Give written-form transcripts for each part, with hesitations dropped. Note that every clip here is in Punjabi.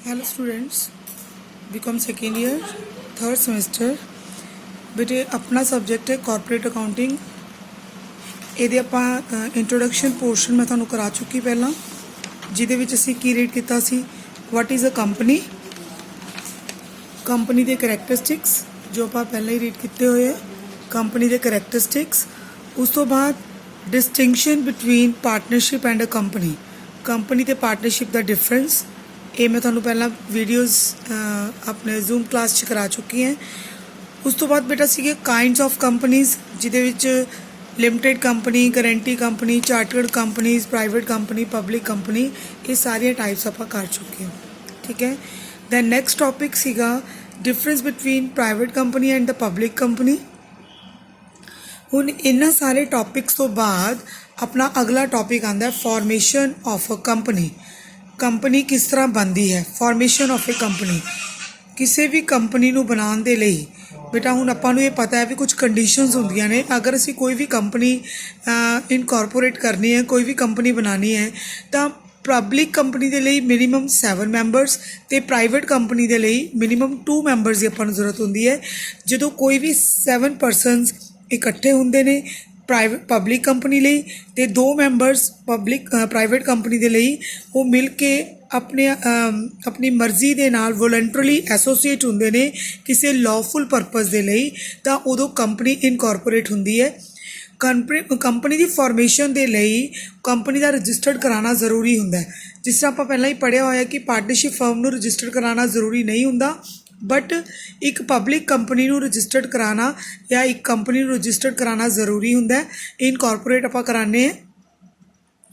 Hello students, BCom second year, third semester। बेटे अपना सब्जेक्ट है कॉरपोरेट अकाउंटिंग। ਇਹਦੇ ਆਪਾਂ इंट्रोडक्शन पोर्शन मैं ਤੁਹਾਨੂੰ करा चुकी ਪਹਿਲਾਂ, ਜਿਹਦੇ ਵਿੱਚ ਅਸੀਂ ਕੀ ਰੀਡ ਕੀਤਾ ਸੀ what is a company, company ਦੇ ਕਰੈਕਟਰਿਸਟਿਕਸ ਜੋ ਆਪਾਂ ਪਹਿਲਾਂ ਹੀ ਰੀਡ ਕੀਤੇ ਹੋਏ ਹੈ। कंपनी ਦੇ ਕਰੈਕਟਰਿਸਟਿਕਸ, ਉਸ ਤੋਂ ਬਾਅਦ distinction between partnership and a company, company ਤੇ पार्टनरशिप ਦਾ डिफरेंस। ਇਹ मैं ਤੁਹਾਨੂੰ ਪਹਿਲਾਂ ਵੀਡੀਓਜ਼ ਆਪਣੇ ਜ਼ੂਮ ਕਲਾਸ 'ਚ ਕਰਾ ਚੁੱਕੀ ਹਾਂ। ਉਸ ਤੋਂ ਬਾਅਦ ਬੇਟਾ ਸੀਗੇ ਕਾਈਂਡਸ ਆਫ ਕੰਪਨੀਜ਼, ਜਿਹਦੇ ਵਿੱਚ limited company, guarantee company, chartered companies, private company, public company, ਇਹ ਸਾਰੀਆਂ ਟਾਈਪਸ ਆਪਾਂ ਕਰ ਚੁੱਕੇ ਹਾਂ। ਠੀਕ ਹੈ। ਦੈਨ ਨੈਕਸਟ ਟੌਪਿਕ ਸੀਗਾ difference between private company and the public company. ਹੁਣ ਇਹਨਾਂ ਸਾਰੇ ਟੌਪਿਕਸ ਤੋਂ ਬਾਅਦ ਆਪਣਾ ਅਗਲਾ ਟੌਪਿਕ ਆਉਂਦਾ formation of a company. Company ਕਿਸ ਤਰ੍ਹਾਂ ਬਣਦੀ ਹੈ, ਫਾਰਮੇਸ਼ਨ ਆਫ ਏ ਕੰਪਨੀ। ਕਿਸੇ ਵੀ ਕੰਪਨੀ ਨੂੰ ਬਣਾਉਣ ਦੇ ਲਈ ਬੇਟਾ ਹੁਣ ਆਪਾਂ ਨੂੰ ਇਹ ਪਤਾ ਹੈ ਵੀ ਕੁਝ ਕੰਡੀਸ਼ਨਸ ਹੁੰਦੀਆਂ ਨੇ। ਅਗਰ ਅਸੀਂ ਕੋਈ ਵੀ ਕੰਪਨੀ ਇਨਕੋਰਪੋਰੇਟ ਕਰਨੀ ਹੈ, ਕੋਈ ਵੀ ਕੰਪਨੀ ਬਣਾਉਣੀ ਹੈ, ਤਾਂ ਪਬਲਿਕ ਕੰਪਨੀ ਦੇ ਲਈ ਮਿਨੀਮਮ 7 ਮੈਂਬਰਸ ਅਤੇ ਪ੍ਰਾਈਵੇਟ ਕੰਪਨੀ ਦੇ ਲਈ ਮਿਨੀਮਮ 2 ਮੈਂਬਰਸ ਦੀ ਆਪਾਂ ਨੂੰ ਜ਼ਰੂਰਤ ਹੁੰਦੀ ਹੈ। ਜਦੋਂ ਕੋਈ ਵੀ 7 ਪਰਸਨਸ ਇਕੱਠੇ ਹੁੰਦੇ ਨੇ ਪਬਲਿਕ ਕੰਪਨੀ ਲਈ ਅਤੇ 2 ਮੈਂਬਰਸ ਪ੍ਰਾਈਵੇਟ ਕੰਪਨੀ ਦੇ ਲਈ, ਉਹ ਮਿਲ ਕੇ ਆਪਣੀ ਮਰਜ਼ੀ ਦੇ ਨਾਲ ਵੋਲੰਟਰਲੀ ਐਸੋਸੀਏਟ ਹੁੰਦੇ ਨੇ ਕਿਸੇ ਲੌਫੁਲ ਪਰਪਸ ਦੇ ਲਈ, ਤਾਂ ਉਦੋਂ ਕੰਪਨੀ ਇਨਕੋਰਪੋਰੇਟ ਹੁੰਦੀ ਹੈ। ਕੰਪਨੀ ਦੀ ਫਾਰਮੇਸ਼ਨ ਦੇ ਲਈ ਕੰਪਨੀ ਦਾ ਰਜਿਸਟਰਡ ਕਰਾਉਣਾ ਜ਼ਰੂਰੀ ਹੁੰਦਾ ਹੈ। ਜਿਸ ਤਰ੍ਹਾਂ ਆਪਾਂ ਪਹਿਲਾਂ ਹੀ ਪੜ੍ਹਿਆ ਹੋਇਆ ਕਿ ਪਾਰਟਨਰਸ਼ਿਪ ਫਰਮ ਨੂੰ ਰਜਿਸਟਰਡ ਕਰਾਉਣਾ ਜ਼ਰੂਰੀ ਨਹੀਂ ਹੁੰਦਾ, ਬਟ ਇੱਕ ਪਬਲਿਕ ਕੰਪਨੀ ਨੂੰ ਰਜਿਸਟਰਡ ਕਰਾਉਣਾ ਜਾਂ ਇੱਕ ਕੰਪਨੀ ਨੂੰ ਰਜਿਸਟਰਡ ਕਰਾਉਣਾ ਜ਼ਰੂਰੀ ਹੁੰਦਾ। ਇਨਕੋਰਪੋਰੇਟ ਆਪਾਂ ਕਰਾਉਂਦੇ ਹਾਂ।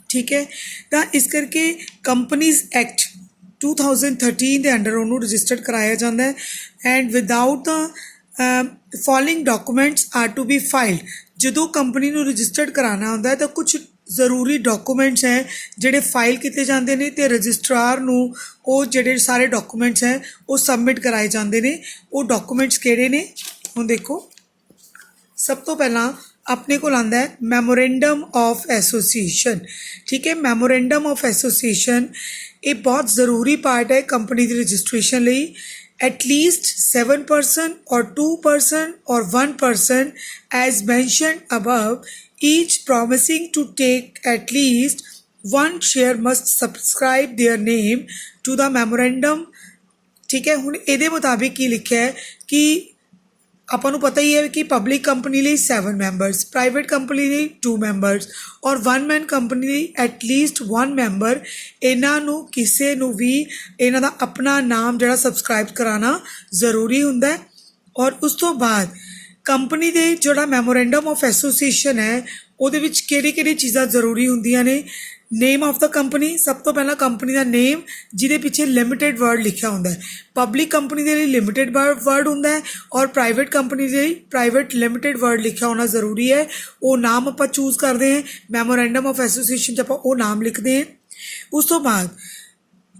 ਠੀਕ ਹੈ। ਤਾਂ ਇਸ ਕਰਕੇ ਕੰਪਨੀਜ਼ ਐਕਟ 2013 ਦੇ ਅੰਡਰ ਉਹਨੂੰ ਰਜਿਸਟਰਡ ਕਰਾਇਆ ਜਾਂਦਾ ਹੈ। And without the following documents are to be filed. ਜਦੋਂ ਕੰਪਨੀ ਨੂੰ ਰਜਿਸਟਰਡ ਕਰਾਉਣਾ ਹੁੰਦਾ ਹੈ ਤਾਂ ਕੁਝ ਜ਼ਰੂਰੀ ਡਾਕੂਮੈਂਟਸ ਹੈ ਜਿਹੜੇ ਫਾਈਲ ਕੀਤੇ ਜਾਂਦੇ ਨੇ, ਅਤੇ ਰਜਿਸਟਰਾਰ ਨੂੰ ਉਹ ਜਿਹੜੇ ਸਾਰੇ ਡਾਕੂਮੈਂਟਸ ਹੈ ਉਹ ਸਬਮਿਟ ਕਰਾਏ ਜਾਂਦੇ ਨੇ। ਉਹ ਡਾਕੂਮੈਂਟਸ ਕਿਹੜੇ ਨੇ, ਹੁਣ ਦੇਖੋ। ਸਭ ਤੋਂ ਪਹਿਲਾਂ ਆਪਣੇ ਕੋਲ ਆਉਂਦਾ ਹੈ ਮੈਮੋਰੈਂਡਮ ਆਫ ਐਸੋਸੀਏਸ਼ਨ। ਠੀਕ ਹੈ। ਮੈਮੋਰੈਂਡਮ ਆਫ ਐਸੋਸੀਏਸ਼ਨ ਇਹ ਬਹੁਤ ਜ਼ਰੂਰੀ ਪਾਰਟ ਹੈ ਕੰਪਨੀ ਦੀ ਰਜਿਸਟ੍ਰੇਸ਼ਨ ਲਈ। at least 7 person or 2 person or 1 person as mentioned above, each promising to take at least 1 share must subscribe their name to the memorandum। ठीक है। ਹੁਣ ਇਹਦੇ ਮੁਤਾਬਿਕ ਕੀ ਲਿਖਿਆ ਹੈ ਕਿ ਆਪਾਂ ਨੂੰ ਪਤਾ ਹੀ ਹੈ ਕਿ ਪਬਲਿਕ ਕੰਪਨੀ ਲਈ 7 ਮੈਂਬਰਸ, ਪ੍ਰਾਈਵੇਟ ਕੰਪਨੀ ਲਈ 2 ਮੈਂਬਰਸ ਔਰ 1 ਮੈਨ ਕੰਪਨੀ ਲਈ ਐਟਲੀਸਟ 1 ਮੈਂਬਰ। ਇਹਨਾਂ ਨੂੰ ਕਿਸੇ ਨੂੰ ਵੀ ਇਹਨਾਂ ਦਾ ਆਪਣਾ ਨਾਮ ਜਿਹੜਾ ਸਬਸਕ੍ਰਾਈਬ ਕਰਾਉਣਾ ਜ਼ਰੂਰੀ ਹੁੰਦਾ ਹੈ। ਔਰ ਉਸ ਤੋਂ ਬਾਅਦ ਕੰਪਨੀ ਦੇ ਜਿਹੜਾ ਮੈਮੋਰੈਂਡਮ ਆਫ ਐਸੋਸੀਏਸ਼ਨ ਹੈ ਉਹਦੇ ਵਿੱਚ ਕਿਹੜੀ ਚੀਜ਼ਾਂ ਜ਼ਰੂਰੀ ਹੁੰਦੀਆਂ ਨੇ। ਨੇਮ ਆਫ ਦਾ ਕੰਪਨੀ, ਸਭ ਤੋਂ ਪਹਿਲਾਂ ਕੰਪਨੀ ਦਾ ਨੇਮ ਜਿਹਦੇ ਪਿੱਛੇ ਲਿਮਿਟਿਡ ਵਰਡ ਲਿਖਿਆ ਹੁੰਦਾ ਹੈ। ਪਬਲਿਕ ਕੰਪਨੀ ਦੇ ਲਈ ਲਿਮਿਟਿਡ ਵਰਡ ਹੁੰਦਾ ਹੈ ਔਰ ਪ੍ਰਾਈਵੇਟ ਕੰਪਨੀ ਦੇ ਲਈ ਪ੍ਰਾਈਵੇਟ ਲਿਮਿਟਿਡ ਵਰਡ ਲਿਖਿਆ ਹੋਣਾ ਜ਼ਰੂਰੀ ਹੈ। ਉਹ ਨਾਮ ਆਪਾਂ ਚੂਜ਼ ਕਰਦੇ ਹਾਂ ਮੈਮੋਰੈਂਡਮ ਆਫ ਐਸੋਸੀਏਸ਼ਨ 'ਚ, ਆਪਾਂ ਉਹ ਨਾਮ ਲਿਖਦੇ ਹਾਂ। ਉਸ ਤੋਂ ਬਾਅਦ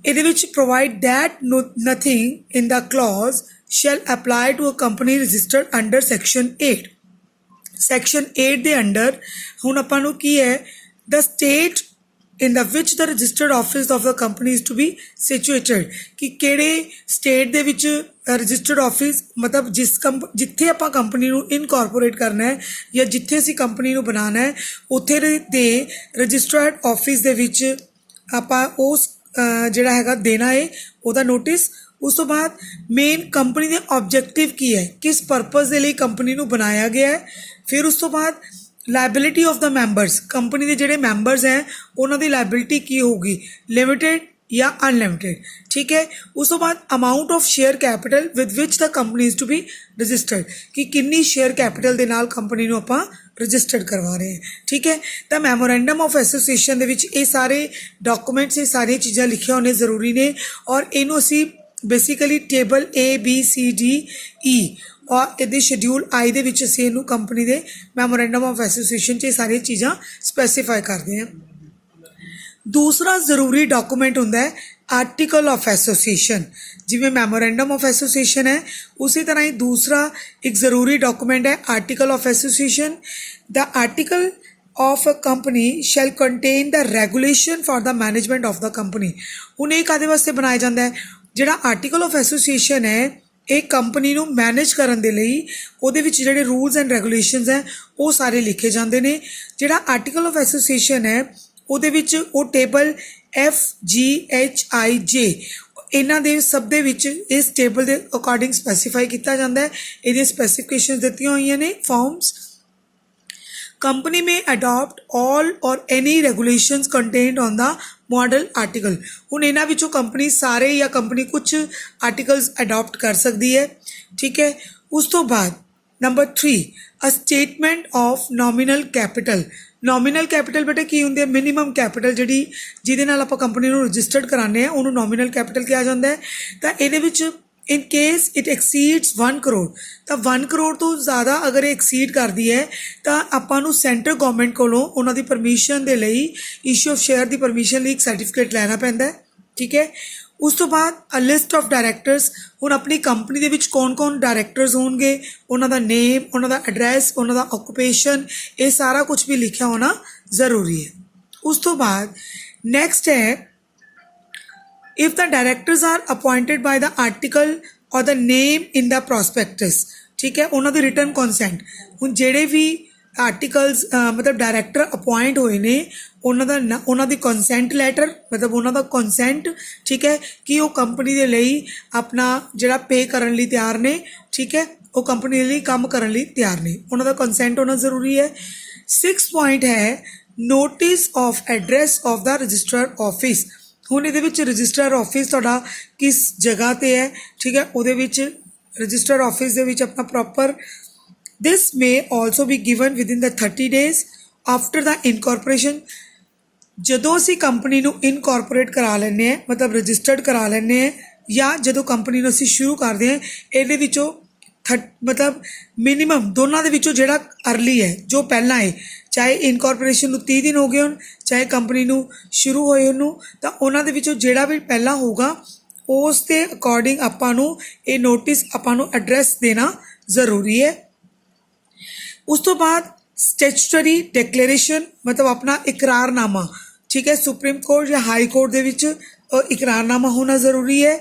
ਇਹਦੇ ਵਿੱਚ provide that nothing in the clause shall apply to a company registered under section 8। Section 8 ਦੇ ਅੰਡਰ ਹੁਣ ਆਪਾਂ ਨੂੰ ਕੀ ਹੈ, the state in the which the registered office of the company is to be situated, ਕਿ ਕਿਹੜੇ ਸਟੇਟ ਦੇ ਵਿੱਚ ਰਜਿਸਟਰਡ ਆਫਿਸ, ਮਤਲਬ ਜਿੱਥੇ ਆਪਾਂ ਕੰਪਨੀ ਨੂੰ ਇਨਕੋਰਪੋਰੇਟ ਕਰਨਾ ਹੈ ਜਾਂ ਜਿੱਥੇ ਅਸੀਂ ਕੰਪਨੀ ਨੂੰ ਬਣਾਉਣਾ ਹੈ ਉੱਥੇ ਦੇ ਰਜਿਸਟਰਡ ਆਫਿਸ ਦੇ ਵਿੱਚ ਆਪਾਂ ਉਸ ਜਿਹੜਾ ਹੈਗਾ ਦੇਣਾ ਹੈ ਉਹਦਾ ਨੋਟਿਸ। ਉਸ ਤੋਂ ਬਾਅਦ ਮੇਨ ਕੰਪਨੀ ਦੇ ਆਬਜੈਕਟਿਵ ਕੀ ਹੈ, ਕਿਸ ਪਰਪਸ ਦੇ ਲਈ ਕੰਪਨੀ ਨੂੰ ਬਣਾਇਆ ਗਿਆ ਹੈ। ਫਿਰ ਉਸ ਤੋਂ ਬਾਅਦ liability of the members, company ਦੇ ਜਿਹੜੇ ਮੈਂਬਰਸ ਹੈ ਉਹਨਾਂ ਦੀ ਲਾਇਬਿਲਿਟੀ ਕੀ ਹੋਊਗੀ, ਲਿਮਿਟਿਡ ਜਾਂ ਅਨਲਿਮਿਟਿਡ। ਠੀਕ ਹੈ। ਉਸ ਤੋਂ ਬਾਅਦ amount of share capital with which the company is to be registered, ਕਿ ਕਿੰਨੀ ਸ਼ੇਅਰ ਕੈਪੀਟਲ ਦੇ ਨਾਲ ਕੰਪਨੀ ਨੂੰ ਆਪਾਂ ਰਜਿਸਟਰਡ ਕਰਵਾ ਰਹੇ ਹਾਂ। ਠੀਕ ਹੈ। ਤਾਂ ਮੈਮੋਰੈਂਡਮ ਆਫ ਐਸੋਸੀਏਸ਼ਨ ਦੇ ਵਿੱਚ ਇਹ ਸਾਰੇ ਡਾਕੂਮੈਂਟਸ, ਇਹ ਸਾਰੀਆਂ ਚੀਜ਼ਾਂ ਲਿਖੀਆਂ ਹੋਣੀਆਂ ਜ਼ਰੂਰੀ ਨੇ। ਔਰ ਇਹਨੂੰ ਅਸੀਂ ਬੇਸਿਕਲੀ ਟੇਬਲ ABCDE ਔਰ ਇਹਦੇ ਸ਼ਡਿਊਲ I ਦੇ ਵਿੱਚ ਅਸੀਂ ਇਹਨੂੰ ਕੰਪਨੀ ਦੇ ਮੈਮੋਰੈਂਡਮ ਆਫ ਐਸੋਸੀਏਸ਼ਨ 'ਚ ਇਹ ਸਾਰੀਆਂ ਚੀਜ਼ਾਂ ਸਪੈਸੀਫਾਈ ਕਰਦੇ ਹਾਂ। ਦੂਸਰਾ ਜ਼ਰੂਰੀ ਡਾਕੂਮੈਂਟ ਹੁੰਦਾ ਹੈ ਆਰਟੀਕਲ ਆਫ ਐਸੋਸੀਏਸ਼ਨ। ਜਿਵੇਂ ਮੈਮੋਰੈਂਡਮ ਆਫ ਐਸੋਸੀਏਸ਼ਨ ਹੈ ਉਸੇ ਤਰ੍ਹਾਂ ਹੀ ਦੂਸਰਾ ਇੱਕ ਜ਼ਰੂਰੀ ਡਾਕੂਮੈਂਟ ਹੈ article of association. The article of a company shall contain the regulation for the management of the company। ਹੁਣ ਇਹ ਕਾਹਦੇ ਵਾਸਤੇ ਬਣਾਇਆ ਜਾਂਦਾ ਹੈ, ਜਿਹੜਾ ਆਰਟੀਕਲ ਆਫ ਐਸੋਸੀਏਸ਼ਨ ਹੈ ਇਹ ਕੰਪਨੀ ਨੂੰ ਮੈਨੇਜ ਕਰਨ ਦੇ ਲਈ ਉਹਦੇ ਵਿੱਚ ਜਿਹੜੇ ਰੂਲਸ ਐਂਡ ਰੈਗੂਲੇਸ਼ਨਸ ਹੈ ਉਹ ਸਾਰੇ ਲਿਖੇ ਜਾਂਦੇ ਨੇ। ਜਿਹੜਾ ਆਰਟੀਕਲ ਆਫ ਐਸੋਸੀਏਸ਼ਨ ਹੈ ਉਹਦੇ ਵਿੱਚ ਉਹ ਟੇਬਲ FGHIJ ਇਹਨਾਂ ਦੇ ਸਭ ਦੇ ਵਿੱਚ ਇਸ ਟੇਬਲ ਦੇ ਅਕੋਰਡਿੰਗ ਸਪੈਸੀਫਾਈ ਕੀਤਾ ਜਾਂਦਾ ਹੈ। ਇਹਦੀਆਂ ਸਪੈਸੀਫਿਕੇਸ਼ਨਸ ਦਿੱਤੀਆਂ ਹੋਈਆਂ ਨੇ farms. Company may adopt all or any regulations contained on the model article। ਹੁਣ ਇਹਨਾਂ ਵਿੱਚੋਂ ਕੰਪਨੀ ਸਾਰੇ ਜਾਂ ਕੰਪਨੀ ਕੁਝ ਆਰਟੀਕਲਸ ਅਡਾਪਟ ਕਰ ਸਕਦੀ ਹੈ, ਠੀਕ ਹੈ। ਉਸ ਤੋਂ ਬਾਅਦ number 3 a statement of nominal capital. Nominal capital ਬੇਟਾ ਕੀ ਹੁੰਦੀ ਹੈ? ਮਿਨੀਮਮ ਕੈਪੀਟਲ ਜਿਹੜੀ ਜਿਹਦੇ ਨਾਲ ਆਪਾਂ ਕੰਪਨੀ ਨੂੰ ਰਜਿਸਟਰਡ ਕਰਾਉਂਦੇ ਹਾਂ ਉਹਨੂੰ ਨੋਮੀਨਲ ਕੈਪੀਟਲ ਕਿਹਾ ਜਾਂਦਾ ਹੈ। ਤਾਂ ਇਹਦੇ ਵਿੱਚ ਇਨ ਕੇਸ ਇਟ ਐਕਸੀਡਸ 1 ਕਰੋੜ, ਤਾਂ 1 ਕਰੋੜ ਤੋਂ ਜ਼ਿਆਦਾ ਅਗਰ ਇਹ ਐਕਸੀਡ ਕਰਦੀ ਹੈ ਤਾਂ ਆਪਾਂ ਨੂੰ ਸੈਂਟਰਲ ਗੌਰਮੈਂਟ ਕੋਲੋਂ ਉਹਨਾਂ ਦੀ ਪਰਮਿਸ਼ਨ ਦੇ ਲਈ issue of share the permission ਲਈ ਇੱਕ ਸਰਟੀਫਿਕੇਟ ਲੈਣਾ ਪੈਂਦਾ ਹੈ, ਠੀਕ ਹੈ। ਉਸ ਤੋਂ ਬਾਅਦ ਅ ਲਿਸਟ ਆਫ ਡਾਇਰੈਕਟਰਸ। ਹੁਣ ਆਪਣੀ ਕੰਪਨੀ ਦੇ ਵਿੱਚ ਕੌਣ ਡਾਇਰੈਕਟਰਸ ਹੋਣਗੇ, ਉਹਨਾਂ ਦਾ ਨੇਮ, ਉਹਨਾਂ ਦਾ ਐਡਰੈਸ, ਉਹਨਾਂ ਦਾ ਆਕੂਪੇਸ਼ਨ, ਇਹ ਸਾਰਾ ਕੁਝ ਵੀ ਲਿਖਿਆ ਹੋਣਾ ਜ਼ਰੂਰੀ ਹੈ। ਉਸ ਤੋਂ ਬਾਅਦ ਨੈਕਸਟ ਹੈ if the directors are appointed by the article or the name in the prospectus, ਠੀਕ ਹੈ, ਉਹਨਾਂ ਦੀ ਰਿਟਨ ਕੰਸੈਂਟ। ਹੁਣ ਜਿਹੜੇ ਵੀ ਆਰਟੀਕਲਸ ਮਤਲਬ ਡਾਇਰੈਕਟਰ ਅਪੁਆਇੰਟ ਹੋਏ ਨੇ ਉਹਨਾਂ ਦੀ ਕੰਸੈਂਟ ਲੈਟਰ ਮਤਲਬ ਉਹਨਾਂ ਦਾ ਕੰਸੈਂਟ, ਠੀਕ ਹੈ, ਕਿ ਉਹ ਕੰਪਨੀ ਦੇ ਲਈ ਆਪਣਾ ਜਿਹੜਾ ਪੇ ਕਰਨ ਲਈ ਤਿਆਰ ਨੇ, ਠੀਕ ਹੈ, ਉਹ ਕੰਪਨੀ ਦੇ ਲਈ ਕੰਮ ਕਰਨ ਲਈ ਤਿਆਰ ਨੇ, ਉਹਨਾਂ ਦਾ ਕੰਸੈਂਟ ਹੋਣਾ ਜ਼ਰੂਰੀ ਹੈ। 6 ਪੁਆਇੰਟ ਹੈ ਨੋਟਿਸ ਆਫ ਐਡਰੈਸ ਆਫ ਦਾ ਰਜਿਸਟਰਰ ਆਫਿਸ। ਹੁਣ ਇਹਦੇ ਵਿੱਚ ਰਜਿਸਟਰ ਆਫਿਸ ਤੁਹਾਡਾ ਕਿਸ ਜਗ੍ਹਾ 'ਤੇ ਹੈ, ਠੀਕ ਹੈ, ਉਹਦੇ ਵਿੱਚ ਰਜਿਸਟਰ ਆਫਿਸ ਦੇ ਵਿੱਚ ਆਪਣਾ proper this may also be given within the 30 days after the incorporation. ਜਦੋਂ ਅਸੀਂ ਕੰਪਨੀ ਨੂੰ ਇਨਕੋਰਪੋਰੇਟ ਕਰਾ ਲੈਂਦੇ ਹਾਂ ਮਤਲਬ ਰਜਿਸਟਰਡ ਕਰਾ ਲੈਂਦੇ ਹਾਂ ਜਾਂ ਜਦੋਂ ਕੰਪਨੀ ਨੂੰ ਅਸੀਂ ਸ਼ੁਰੂ ਕਰਦੇ ਹਾਂ ਇਹਦੇ ਵਿੱਚੋਂ ਮਤਲਬ ਮਿਨੀਮਮ ਦੋਨਾਂ ਦੇ ਵਿੱਚੋਂ ਜਿਹੜਾ ਅਰਲੀ ਹੈ ਜੋ ਪਹਿਲਾਂ ਹੈ, ਚਾਹੇ ਇਨਕੋਰਪੋਰੇਸ਼ਨ ਨੂੰ 30 ਦਿਨ ਹੋ ਗਏ ਹੋਣ ਚਾਹੇ ਕੰਪਨੀ ਨੂੰ ਸ਼ੁਰੂ ਹੋਏ ਉਹਨੂੰ, ਤਾਂ ਉਹਨਾਂ ਦੇ ਵਿੱਚੋਂ ਜਿਹੜਾ ਵੀ ਪਹਿਲਾਂ ਹੋਊਗਾ ਉਸ ਦੇ ਅਕੋਰਡਿੰਗ ਆਪਾਂ ਨੂੰ ਇਹ ਨੋਟਿਸ ਆਪਾਂ ਨੂੰ ਐਡਰੈਸ ਦੇਣਾ ਜ਼ਰੂਰੀ ਹੈ। ਉਸ ਤੋਂ ਬਾਅਦ ਸਟੈਚੂਟਰੀ ਡਿਕਲੇਰੇਸ਼ਨ ਮਤਲਬ ਆਪਣਾ ਇਕਰਾਰਨਾਮਾ, ਠੀਕ ਹੈ, ਸੁਪਰੀਮ ਕੋਰਟ ਜਾਂ ਹਾਈ ਕੋਰਟ ਦੇ ਵਿੱਚ ਇਕਰਾਰਨਾਮਾ ਹੋਣਾ ਜ਼ਰੂਰੀ ਹੈ,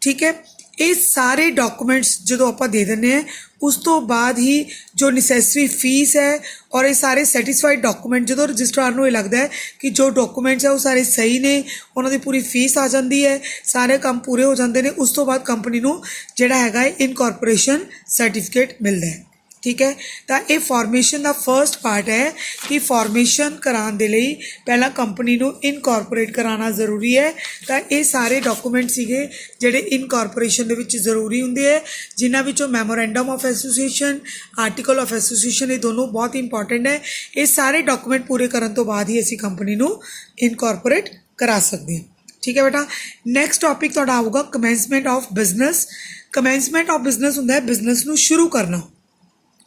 ਠੀਕ ਹੈ। ਇਹ ਸਾਰੇ ਡਾਕੂਮੈਂਟਸ ਜਦੋਂ ਆਪਾਂ ਦੇ ਦਿੰਦੇ ਹਾਂ ਉਸ ਤੋਂ ਬਾਅਦ ਹੀ ਜੋ ਨੈਸੈਸਰੀ ਫੀਸ ਹੈ ਔਰ ਇਹ ਸਾਰੇ ਸੈਟੀਸਫਾਈਡ ਡਾਕੂਮੈਂਟ ਜਦੋਂ ਰਜਿਸਟਰਾਰ ਨੂੰ ਇਹ ਲੱਗਦਾ ਹੈ ਕਿ ਜੋ ਡਾਕੂਮੈਂਟਸ ਹੈ ਉਹ ਸਾਰੇ ਸਹੀ ਨੇ, ਉਹਨਾਂ ਦੀ ਪੂਰੀ ਫੀਸ ਆ ਜਾਂਦੀ ਹੈ, ਸਾਰੇ ਕੰਮ ਪੂਰੇ ਹੋ ਜਾਂਦੇ ਨੇ, ਉਸ ਤੋਂ ਬਾਅਦ ਕੰਪਨੀ ਨੂੰ ਜਿਹੜਾ ਹੈਗਾ ਹੈ ਇਨਕੋਰਪੋਰੇਸ਼ਨ ਸਰਟੀਫਿਕੇਟ ਮਿਲਦਾ ਹੈ, ਠੀਕ ਹੈ। ਤਾਂ ਇਹ ਫਾਰਮੇਸ਼ਨ ਦਾ ਫਰਸਟ ਪਾਰਟ ਹੈ ਕਿ ਫਾਰਮੇਸ਼ਨ ਕਰਾਉਣ ਦੇ ਲਈ ਪਹਿਲਾਂ ਕੰਪਨੀ ਨੂੰ ਇਨਕੋਰਪੋਰੇਟ ਕਰਾਉਣਾ ਜ਼ਰੂਰੀ ਹੈ। ਤਾਂ ਇਹ ਸਾਰੇ ਡਾਕੂਮੈਂਟ ਸੀਗੇ ਜਿਹੜੇ ਇਨਕੋਰਪੋਰੇਸ਼ਨ ਦੇ ਵਿੱਚ ਜ਼ਰੂਰੀ ਹੁੰਦੇ ਹੈ, ਜਿਨ੍ਹਾਂ ਵਿੱਚੋਂ memorandum of association, article of association, ਇਹ ਦੋਨੋਂ ਬਹੁਤ ਇੰਪੋਰਟੈਂਟ ਹੈ। ਇਹ ਸਾਰੇ ਡਾਕੂਮੈਂਟ ਪੂਰੇ ਕਰਨ ਤੋਂ ਬਾਅਦ ਹੀ ਅਸੀਂ ਕੰਪਨੀ ਨੂੰ ਇਨਕੋਰਪੋਰੇਟ ਕਰਾ ਸਕਦੇ ਹਾਂ, ਠੀਕ ਹੈ ਬੇਟਾ। ਨੈਕਸਟ ਟੌਪਿਕ ਤੁਹਾਡਾ ਆਊਗਾ ਕਮੈਂਸਮੈਂਟ ਆਫ ਬਿਜ਼ਨਸ। ਕਮੈਂਸਮੈਂਟ ਆਫ ਬਿਜ਼ਨਸ ਹੁੰਦਾ ਹੈ ਬਿਜ਼ਨਸ ਨੂੰ ਸ਼ੁਰੂ ਕਰਨਾ।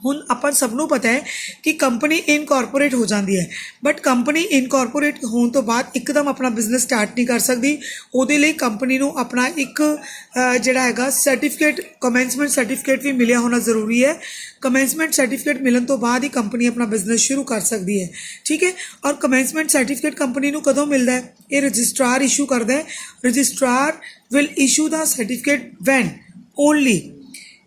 ਹੁਣ ਆਪਾਂ ਸਭ ਨੂੰ ਪਤਾ ਹੈ ਕਿ ਕੰਪਨੀ ਇਨਕੋਰਪੋਰੇਟ ਹੋ ਜਾਂਦੀ ਹੈ, ਬਟ ਕੰਪਨੀ ਇਨਕੋਰਪੋਰੇਟ ਹੋਣ ਤੋਂ ਬਾਅਦ ਇੱਕਦਮ ਆਪਣਾ ਬਿਜ਼ਨਸ ਸਟਾਰਟ ਨਹੀਂ ਕਰ ਸਕਦੀ। ਉਹਦੇ ਲਈ ਕੰਪਨੀ ਨੂੰ ਆਪਣਾ ਇੱਕ ਜਿਹੜਾ ਹੈਗਾ ਸਰਟੀਫਿਕੇਟ, ਕਮੈਂਸਮੈਂਟ ਸਰਟੀਫਿਕੇਟ ਵੀ ਮਿਲਿਆ ਹੋਣਾ ਜ਼ਰੂਰੀ ਹੈ। ਕਮੈਂਸਮੈਂਟ ਸਰਟੀਫਿਕੇਟ ਮਿਲਣ ਤੋਂ ਬਾਅਦ ਹੀ ਕੰਪਨੀ ਆਪਣਾ ਬਿਜ਼ਨਸ ਸ਼ੁਰੂ ਕਰ ਸਕਦੀ ਹੈ, ਠੀਕ ਹੈ। ਔਰ ਕਮੈਂਸਮੈਂਟ ਸਰਟੀਫਿਕੇਟ ਕੰਪਨੀ ਨੂੰ ਕਦੋਂ ਮਿਲਦਾ ਹੈ? ਇਹ ਰਜਿਸਟਰਾਰ ਇਸ਼ੂ ਕਰਦਾ ਹੈ। Registrar will issue the certificate when only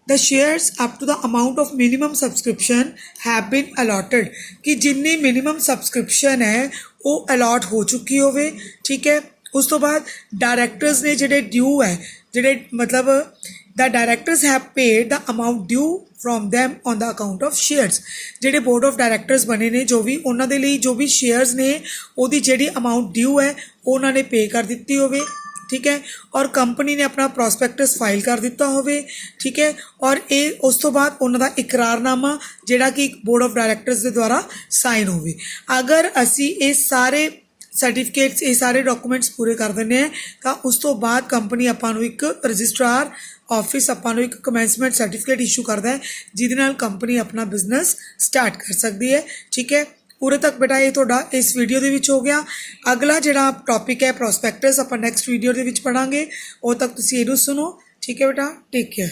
the shares up to the amount of minimum subscription have been allotted, कि जिन्नी minimum subscription है वो allot हो चुकी होवे, ठीक है। उस तो बाद directors ने जेडे due है जेडे मतलब the directors have paid the amount due from them on the account of shares। जेडे board of directors बने ने जो भी उन्होंने दे लिए जो भी shares ने ओदी जेडी amount due है उन्होंने पे कर दिती होवे, ठीक है। और कंपनी ने अपना प्रॉस्पैक्टस फाइल कर दिता होवे, ठीक है। और ये उस तो बाद उन्होंने इकरारनामा जिहड़ा कि बोर्ड ऑफ डायरैक्टर्स के द्वारा साइन होवे। अगर असी ये सारे सर्टिफिकेट्स ये सारे डॉक्यूमेंट्स पूरे कर देने हैं तो उस तो बाद कंपनी आपां नूं एक रजिस्ट्रार ऑफिस आपां नूं एक कमेंसमेंट सर्टिफिकेट इशू करता है जिहदे नाल कंपनी अपना बिजनेस स्टार्ट कर सकती है, ठीक है। ਉਰੇ ਤੱਕ ਬੇਟਾ ਇਹ ਤੁਹਾਡਾ ਇਸ ਵੀਡੀਓ ਦੇ ਵਿੱਚ ਹੋ ਗਿਆ। ਅਗਲਾ ਜਿਹੜਾ ਟੌਪਿਕ ਹੈ ਪ੍ਰੋਸਪੈਕਟਸ ਆਪਾਂ ਨੈਕਸਟ ਵੀਡੀਓ ਦੇ ਵਿੱਚ ਪੜਾਂਗੇ। ਉਦੋਂ ਤੱਕ ਤੁਸੀਂ ਇਹਨੂੰ ਸੁਣੋ, ਠੀਕ ਹੈ ਬੇਟਾ। Take care.